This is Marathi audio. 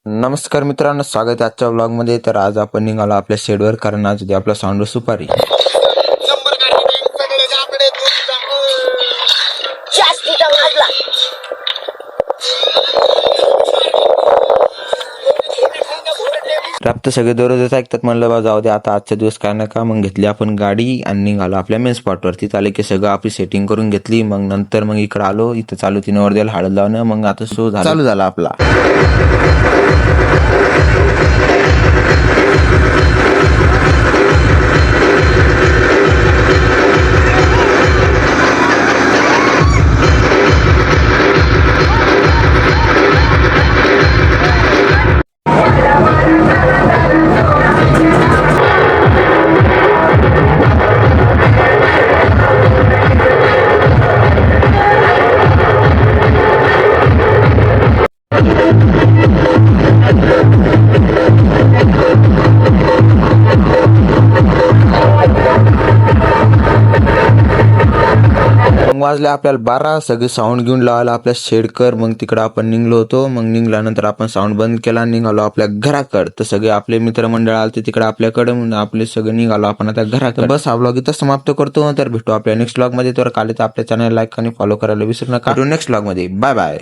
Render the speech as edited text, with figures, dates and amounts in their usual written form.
नमस्कार मित्रांनो, स्वागत आहे आजच्या व्लॉगमध्ये. तर आज आपण निघालो आपल्या शेडवर, कारण आज उद्या आपला साऊंड सुपारी. रात सगळे दररोजच ऐकतात, म्हणलं बा जाऊ दे आता आजच्या दिवस काय नका. मग घेतली आपण गाडी आणि निघालो आपल्या मेन स्पॉटवर. तिथं आले की सगळं आपली सेटिंग करून घेतली. मग नंतर मग इकडे आलो, इथं चालू तिने वर्ध्याला हळद लावणं. मग आता शो चालू झाला आपला. वाजले आपल्याला 12. सगळे साऊंड घेऊन लावायला आपल्या शेडकर. मग तिकडं आपण निघलो होतो. मग निघल्यानंतर आपण साऊंड बंद केला, निघालो आपल्या घराकडे. तर सगळे आपले मित्रमंडळ आले तिकडे आपल्याकडे, म्हणून आपले सगळे निघालो आपण आता घराकडे. बस हा व्लॉग इथं समाप्त करतो. तर भेटू आपल्या नेक्स्ट व्लॉग मध्ये. तर काल आपल्या चॅनल लाईक आणि फॉलो करायला विसरू नका. नेक्स्ट व्लॉग मध्ये. Bye bye.